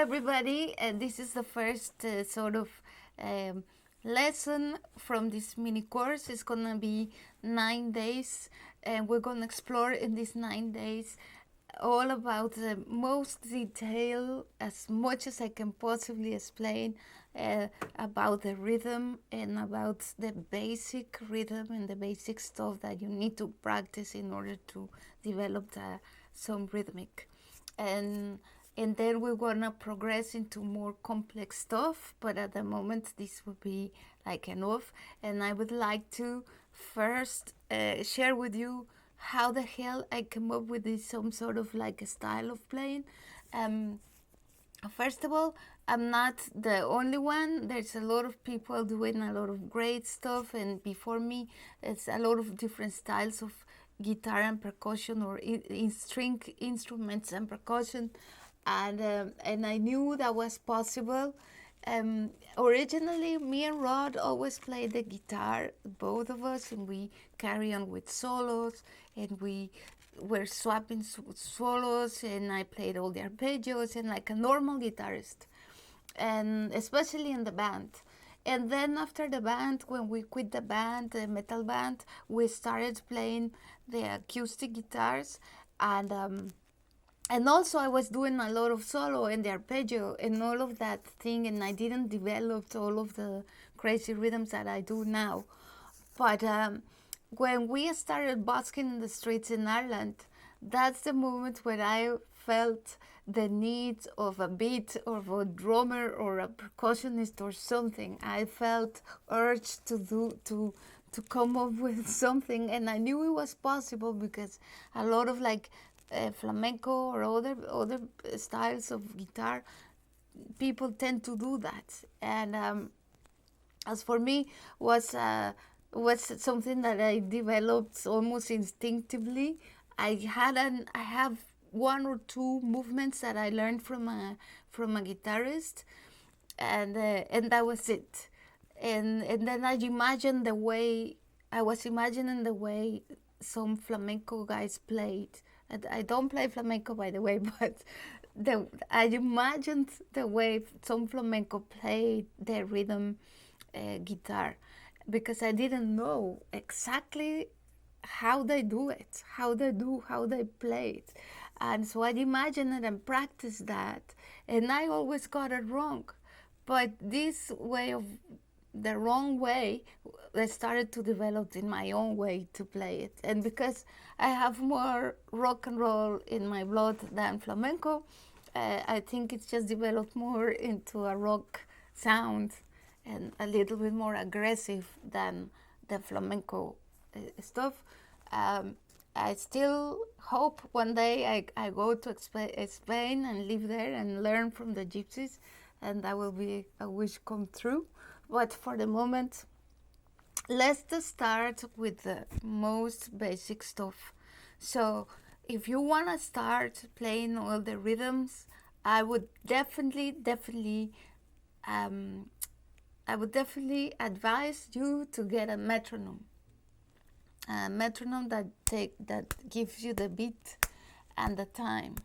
everybody. This is the first um, lesson from this mini course. It's gonna be 9 days, and we're gonna explore in these 9 days all about the most detail, as much as I can possibly explain, about the rhythm and about the basic rhythm and the basic stuff that you need to practice in order to develop some rhythmic. And and then we're gonna progress into more complex stuff, but at the moment this will be like enough. And I would like to first share with you how the hell I came up with this some sort of like a style of playing. um, First of all, I'm not the only one. There's a lot of people doing a lot of great stuff, and before me, it's a lot of different styles of guitar and percussion, or in string instruments and percussion, and I knew that was possible. Originally, me and Rod always played the guitar, both of us, and we carry on with solos, and we were swapping solos, and I played all the arpeggios, and like a normal guitarist, and especially in the band. And then after the band, when we quit the band, the metal band, we started playing the acoustic guitars, and and also I was doing a lot of solo and the arpeggio and all of that thing, and I didn't develop all of the crazy rhythms that I do now. But when we started busking in the streets in Ireland, that's the moment when I felt the need of a beat or of a drummer or a percussionist or something. I felt urged to come up with something, and I knew it was possible because a lot of like flamenco or other styles of guitar, people tend to do that. And as for me, was something that I developed almost instinctively. I have one or two movements that I learned from a guitarist, and that was it. And then I was imagining the way some flamenco guys played. And I don't play flamenco, by the way, but I imagined the way some flamenco played their rhythm guitar, because I didn't know exactly how they do it, how they play it. And so I imagined it and practiced that, and I always got it wrong. But this way of the wrong way, I started to develop in my own way to play it. And because I have more rock and roll in my blood than flamenco, I think it's just developed more into a rock sound and a little bit more aggressive than the flamenco stuff. I still hope one day I go to Spain and live there and learn from the gypsies, and that will be a wish come true. But for the moment, let's just start with the most basic stuff. So if you want to start playing all the rhythms, I would definitely advise you to get a metronome. A metronome that gives you the beat and the time.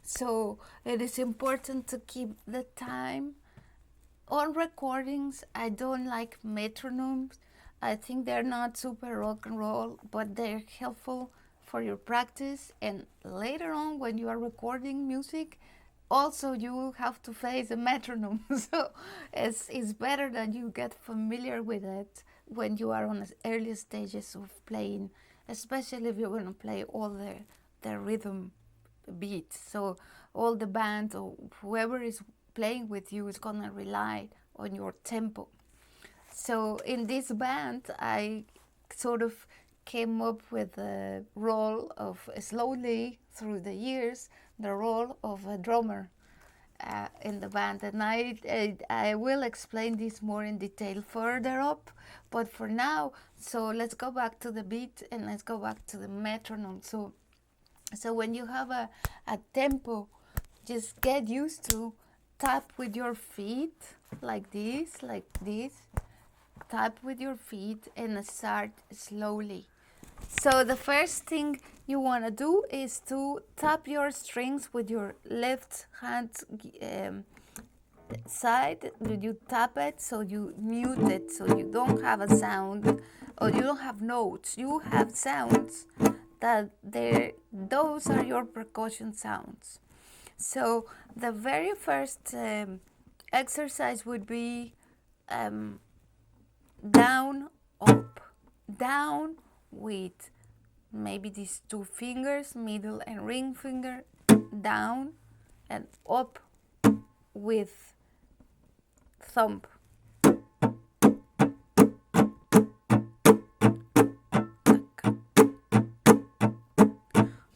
So it is important to keep the time. On recordings, I don't like metronomes. I think they're not super rock and roll, but they're helpful for your practice. And later on, when you are recording music, also you have to face a metronome. So it's better that you get familiar with it when you are on the early stages of playing, especially if you're going to play all the rhythm beats. So all the band or whoever is playing with you is going to rely on your tempo. So in this band, I sort of came up with the role of, slowly through the years, the role of a drummer in the band. And I will explain this more in detail further up, but for now, so let's go back to the beat and let's go back to the metronome. So when you have a tempo, just get used to tap with your feet like this, tap with your feet and start slowly. So the first thing you want to do is to tap your strings with your left hand side, you tap it, so you mute it, so you don't have a sound, or you don't have notes. You have sounds that those are your percussion sounds. So the very first exercise would be down, up, down with maybe these two fingers, middle and ring finger, down, and up with thumb.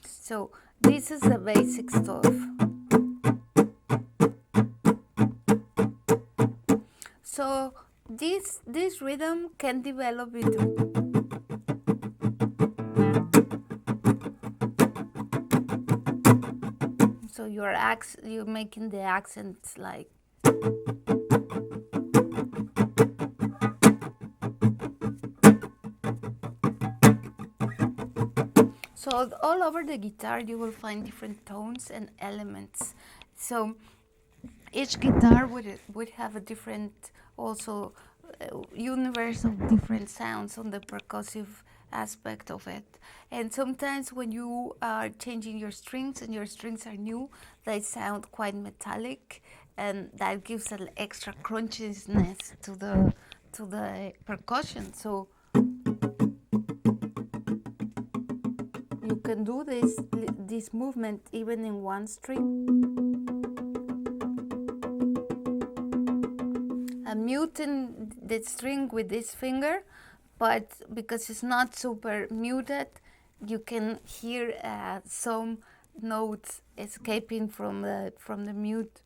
So this is the basic stuff. So this rhythm can develop into so you're making the accents like so all over the guitar you will find different tones and elements. So each guitar would have a different also universe of different sounds on the percussive aspect of it. And sometimes when you are changing your strings and your strings are new, they sound quite metallic, and that gives an extra crunchiness to the percussion. So you can do this movement even in one string. I'm muting the string with this finger, but because it's not super muted, you can hear some notes escaping from the mute.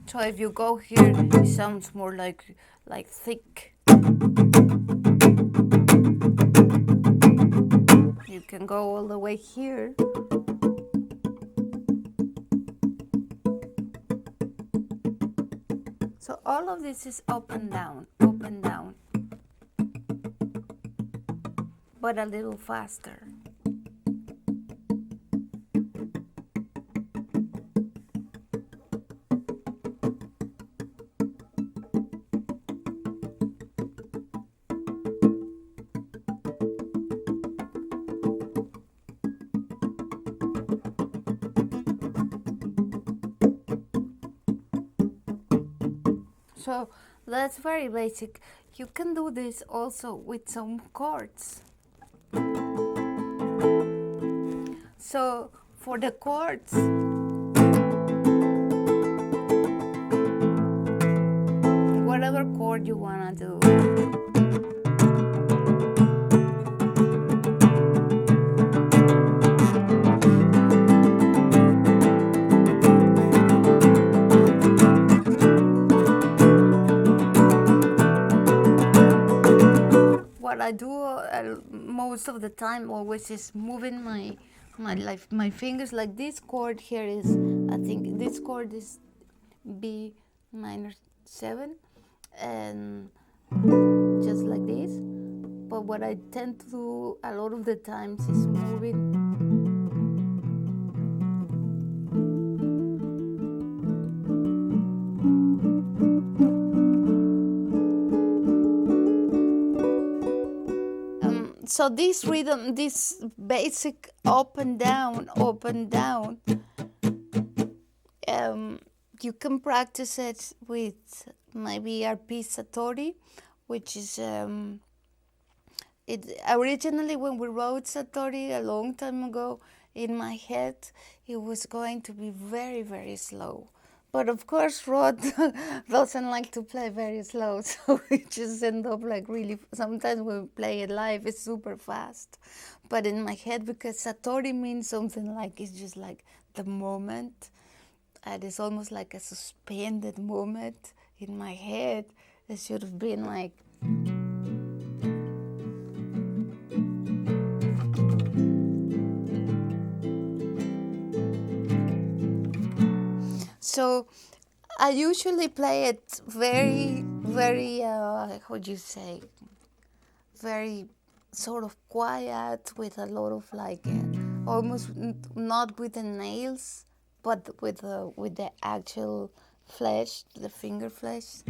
So if you go here, it sounds more like thick. You can go all the way here. So all of this is up and down, but a little faster. So that's very basic. You can do this also with some chords. So for the chords, whatever chord you want to do. What I do most of the time always is moving my fingers. Like this chord here is, I think this chord is B minor 7, and just like this. But what I tend to do a lot of the times is moving. So this rhythm, this basic up and down, you can practice it with maybe RP Satori, which is it originally when we wrote Satori a long time ago, in my head it was going to be very, very slow. But of course, Rod doesn't like to play very slow, so we just end up like really. Sometimes when we play it live, it's super fast. But in my head, because Satori means something like it's just like the moment, and it's almost like a suspended moment in my head. It should have been like. So I usually play it very, very, how do you say, very sort of quiet, with a lot of like almost not with the nails, but with the actual flesh, the finger flesh.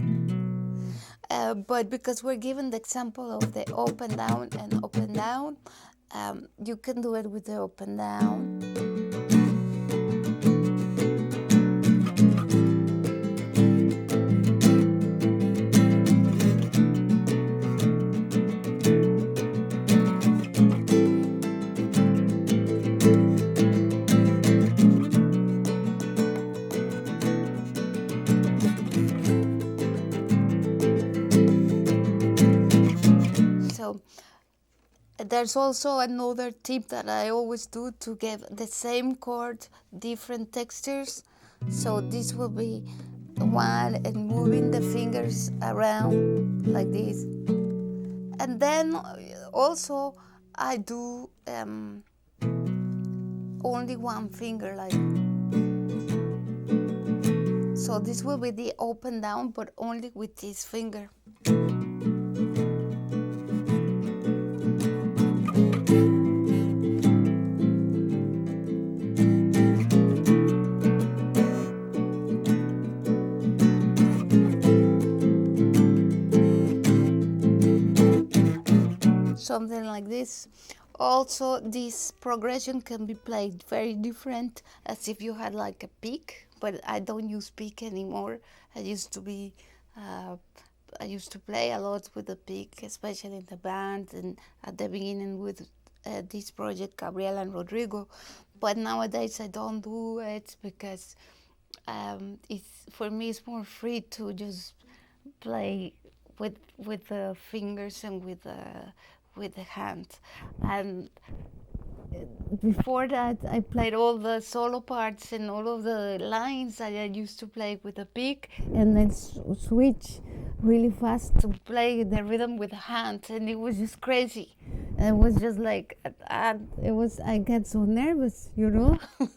But because we're given the example of the up and down, you can do it with the up and down. So there's also another tip that I always do to give the same chord different textures. So this will be one, and moving the fingers around like this. And then also I do only one finger, like so. This will be the up and down, but only with this finger. Something like this. Also, this progression can be played very different, as if you had like a pick, but I don't use pick anymore. I used to play a lot with the pick, especially in the band and at the beginning with this project, Gabriela and Rodrigo. But nowadays I don't do it because for me it's more free to just play with the fingers and with the hand. And before that, I played all the solo parts and all of the lines that I used to play with the pick, and then switch really fast to play the rhythm with the hand, and it was just crazy. And it was just like, I get so nervous,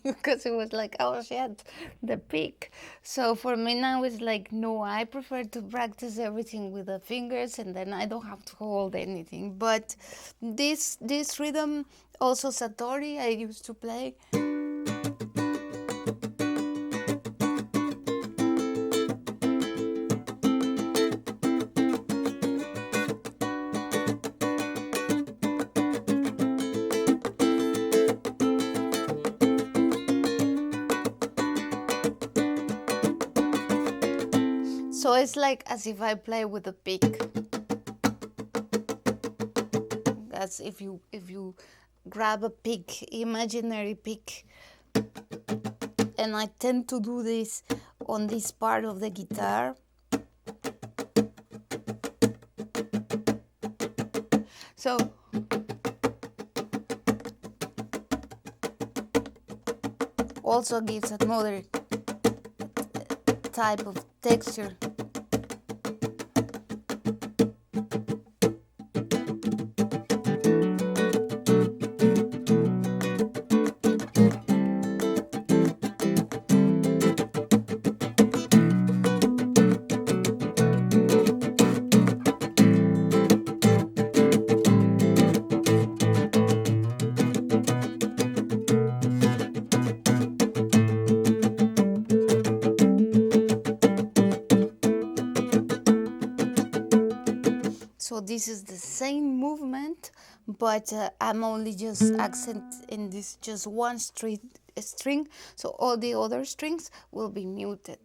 because it was like, oh shit, the pick. So for me now it's like, no, I prefer to practice everything with the fingers, and then I don't have to hold anything. But this rhythm, also Satori, I used to play. So it's like as if I play with a pick. As if you grab a pick, imaginary pick. And I tend to do this on this part of the guitar. So also gives another type of texture. So this is the same movement, but I'm only just accent in this just one string, so all the other strings will be muted.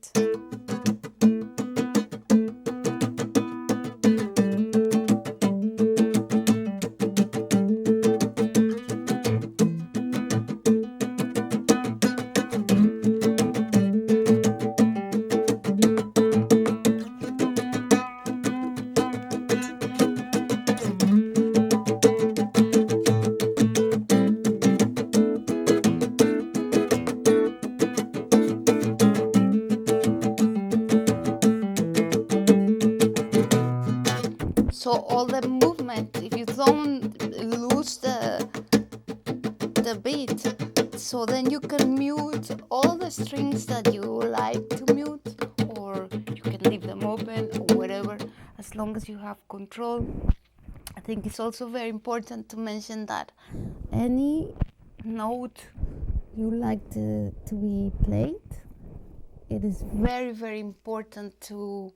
So all the movement, if you don't lose the beat, so then you can mute all the strings that you liked long as you have control. I think it's also very important to mention that any note you like to be played, it is very, very important to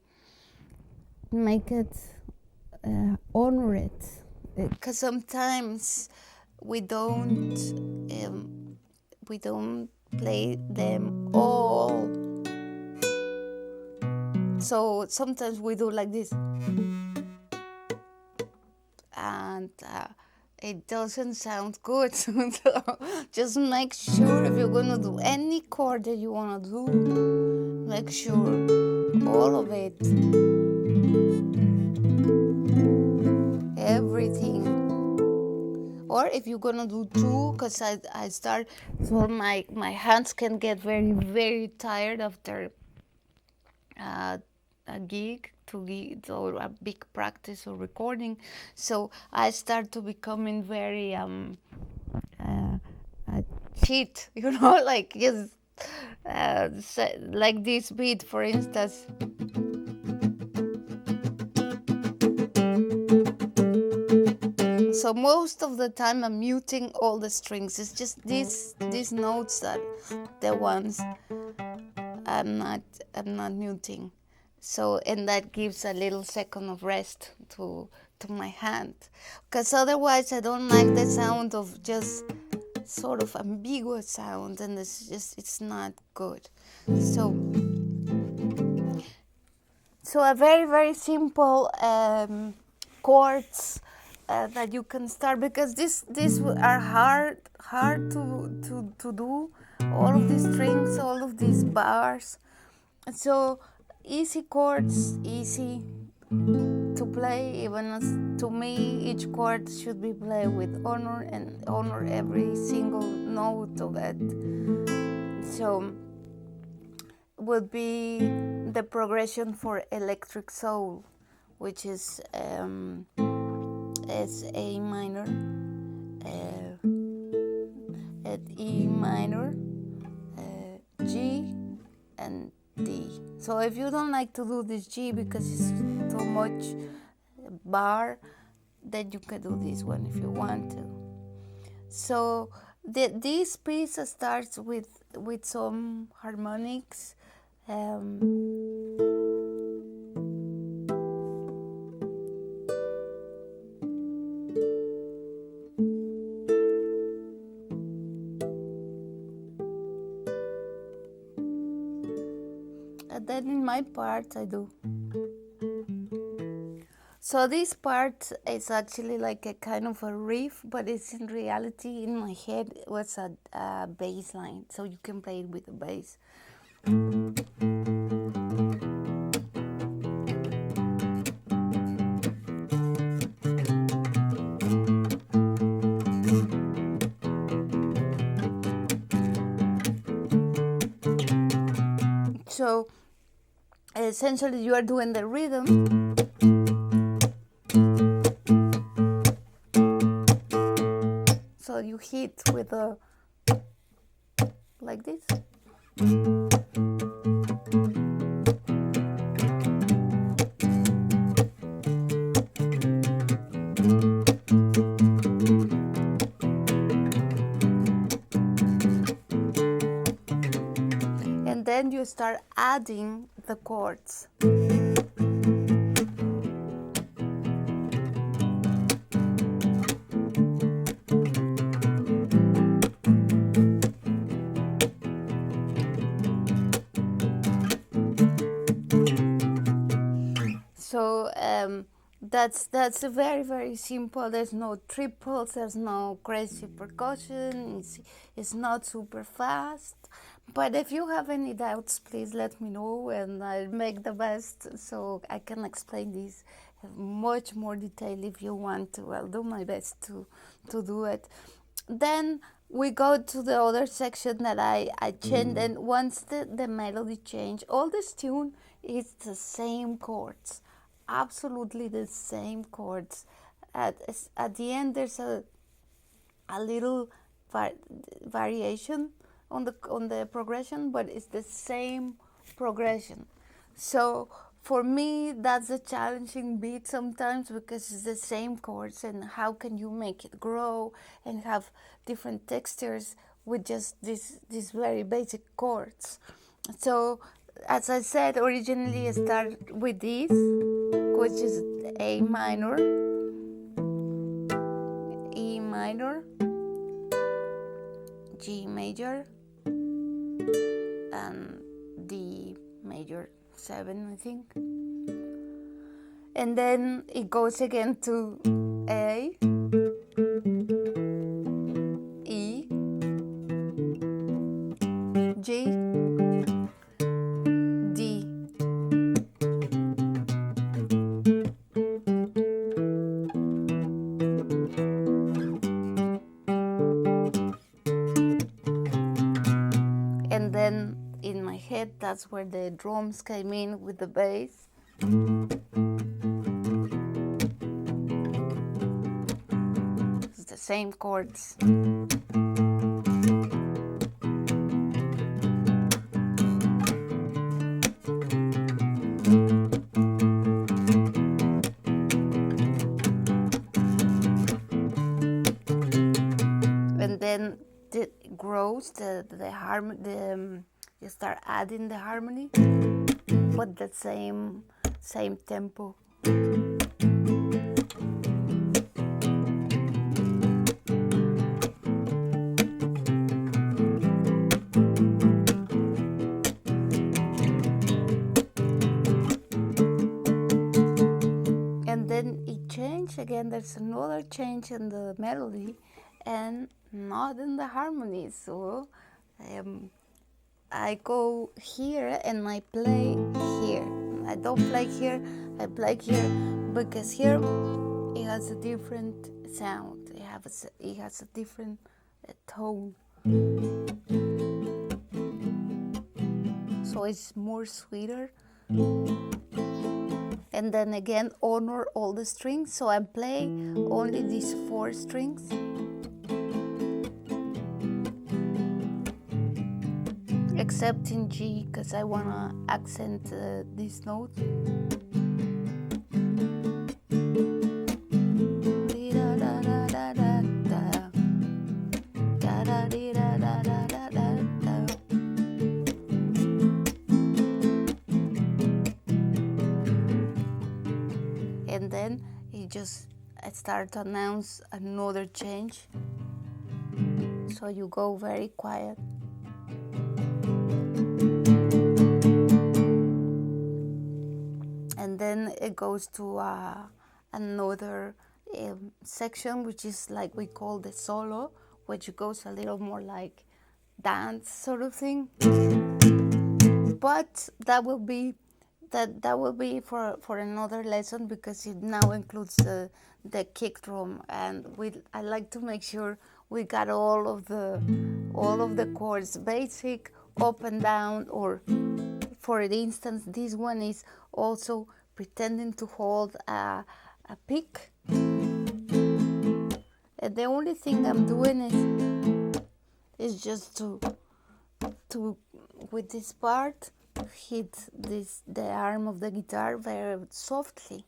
make it, honor it, because sometimes we don't play them all. So sometimes we do like this, and it doesn't sound good. So just make sure, if you're gonna do any chord that you wanna do, make sure all of it, everything. Or if you're gonna do two, because I start, so my hands can get very, very tired after a gig, or a big practice or recording. So I start to becoming very cheat, like just like this beat, for instance. So most of the time I'm muting all the strings. It's just these notes that the ones I'm not muting. So, and that gives a little second of rest to my hand, because otherwise I don't like the sound of just sort of ambiguous sound, and it's not good. So a very, very simple chords that you can start, because these are hard to do, all of these strings, all of these bars. So easy chords, easy to play, even as to me each chord should be played with honor, and honor every single note of it. So would be the progression for Electric Soul, which is A minor, at E minor, G, and D. So if you don't like to do this G because it's too much bar, then you can do this one if you want to. So this piece starts with some harmonics. And then in my part I do. So this part is actually like a kind of a riff, but it's in reality, in my head, it was a bass line. So you can play it with the bass. So essentially you are doing the rhythm. So you hit with a, like this. And then you start adding the chords. So that's very, very simple. There's no triples, there's no crazy percussion, it's not super fast. But if you have any doubts, please let me know, and I'll make the best so I can explain this much more detail if you want to. I'll do my best to do it. Then we go to the other section that I changed, and once the melody changed, all this tune is the same chords, absolutely the same chords. At the end there's a little variation on the progression, but it's the same progression. So for me, that's a challenging beat sometimes because it's the same chords, and how can you make it grow and have different textures with just these very basic chords? So, as I said, originally I started with this, which is A minor, E minor, G major, and D major 7, I think. And then it goes again to A, E, G, D. And then in my head, that's where the drums came in with the bass. It's the same chords. And then it grows, the harmony, you start adding the harmony, but the same tempo. And then it changed again. There's another change in the melody, and not in the harmony. So I go here and I play here. I don't play here, I play here, because here it has a different sound. It has a different tone. So it's more sweeter. And then again, honor all the strings. So I'm playing only these 4 strings. Except in G, because I want to accent this note. And then I start to announce another change. So you go very quiet. And then it goes to another section, which is like we call the solo, which goes a little more like dance sort of thing. But that will be for another lesson, because it now includes the kick drum, and I like to make sure we got all of the chords, basic, up and down, or for instance, this one is also pretending to hold a pick. And the only thing I'm doing is just to with this part hit the arm of the guitar very softly.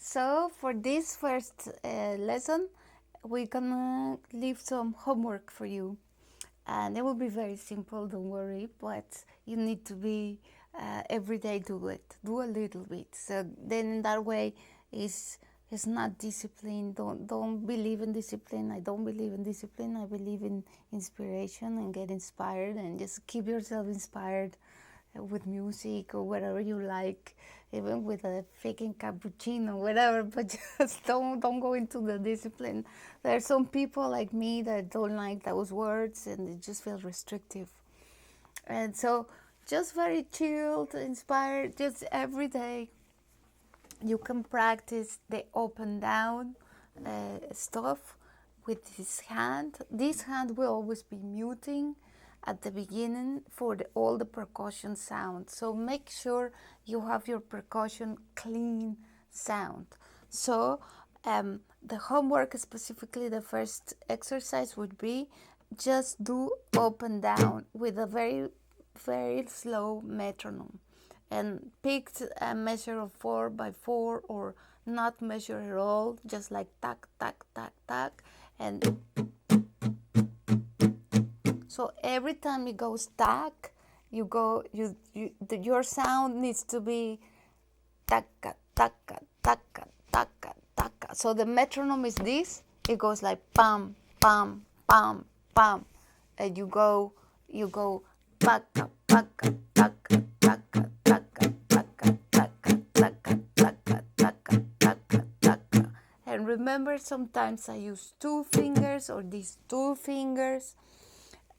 So for this first lesson, we're gonna leave some homework for you, and it will be very simple, don't worry, but you need to be every day do a little bit. So then in that way it's not discipline. Don't believe in discipline. I don't believe in discipline. I believe in inspiration, and get inspired, and just keep yourself inspired with music or whatever you like, even with a faking cappuccino, whatever, but just don't go into the discipline. There are some people like me that don't like those words, and it just feels restrictive. And so just very chilled, inspired, just every day you can practice the up and down stuff with this hand. This hand will always be muting at the beginning for all the percussion sound. So make sure you have your percussion clean sound. So the homework, specifically the first exercise, would be just do up and down with a very, very slow metronome, and picked a measure of 4x4 or not measure at all, just like tack, tack, tack, tack. And so every time it goes tack, your sound needs to be taka, taka, taka, taka, taka. So the metronome is this. It goes like pam, pam, pam, pam. And you go paka, paka, taka, taka, taka, taka, taka, taka, taka, taka, taka, taka. And remember, sometimes I use 2 fingers or these 2 fingers,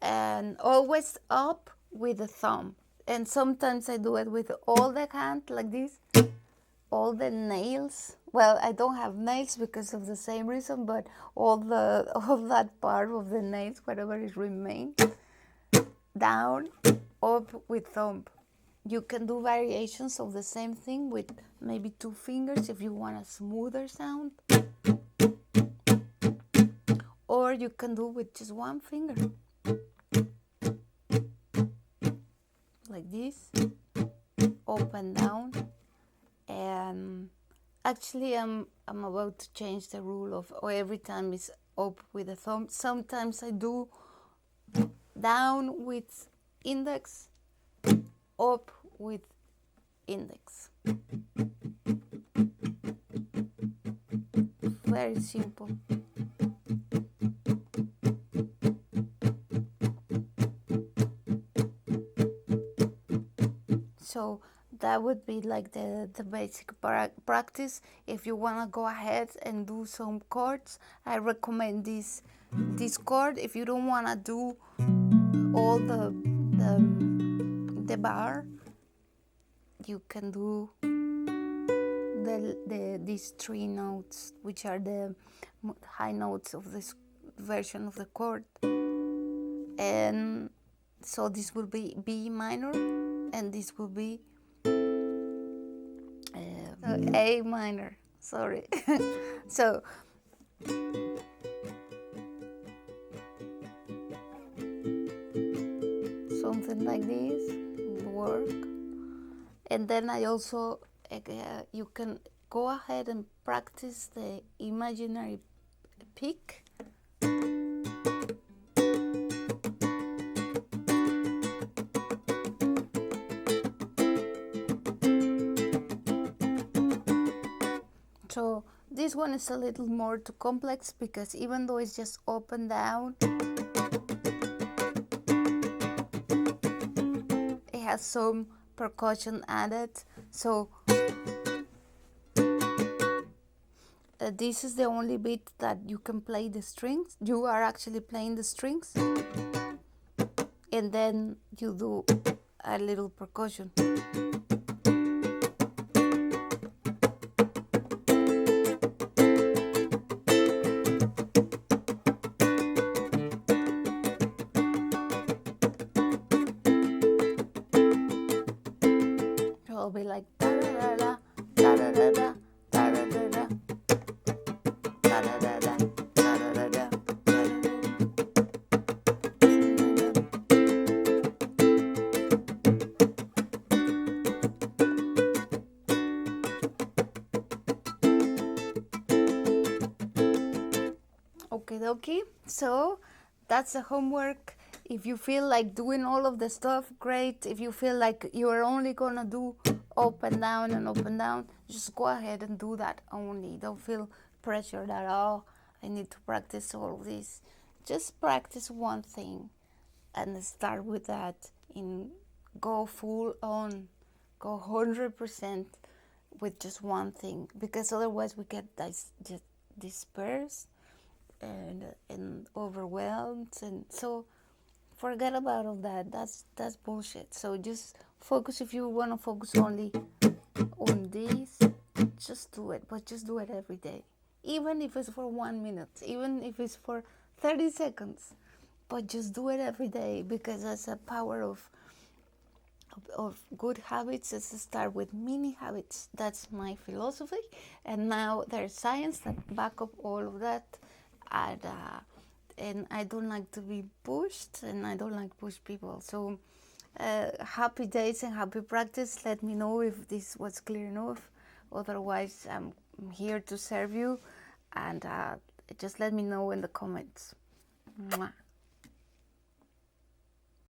and always up with the thumb. And sometimes I do it with all the hand like this, all the nails. Well, I don't have nails because of the same reason, but all that part of the nails, whatever is remain, down, up with thumb. You can do variations of the same thing with maybe 2 fingers if you want a smoother sound, or you can do with just 1 finger, like this, up and down. And actually I'm about to change the rule of every time it's up with the thumb. Sometimes I do down with index, up with index. Very simple. So that would be like the basic practice. If you want to go ahead and do some chords, I recommend this chord. If you don't want to do all the bar, you can do these 3 notes, which are the high notes of this version of the chord. And so this will be B minor, and this will be A minor, sorry. So something like this will work. And then I also, you can go ahead and practice the imaginary pick. So this one is a little more too complex because even though it's just up and down, it has some percussion added. So this is the only bit that you can play the strings. You are actually playing the strings, and then you do a little percussion. It'll be like da da da da da da da da da da da. Okay, so that's the homework. If you feel like doing all of the stuff, great. If you feel like you're only gonna do up and down and up and down, just go ahead and do that only. Don't feel pressured at all. I need to practice all of this. Just practice one thing and start with that. Go full on, go 100% with just one thing, because otherwise we get just dispersed and overwhelmed. And so forget about all that. That's bullshit. So just focus. If you want to focus only on this, just do it. But just do it every day, even if it's for 1 minute, even if it's for 30 seconds. But just do it every day, because that's a power of good habits. Is to start with mini habits. That's my philosophy, and now there's science that back up all of that, and I don't like to be pushed, and I don't like push people. So happy days and happy practice. Let me know if this was clear enough. Otherwise, I'm here to serve you, and just let me know in the comments. Mwah.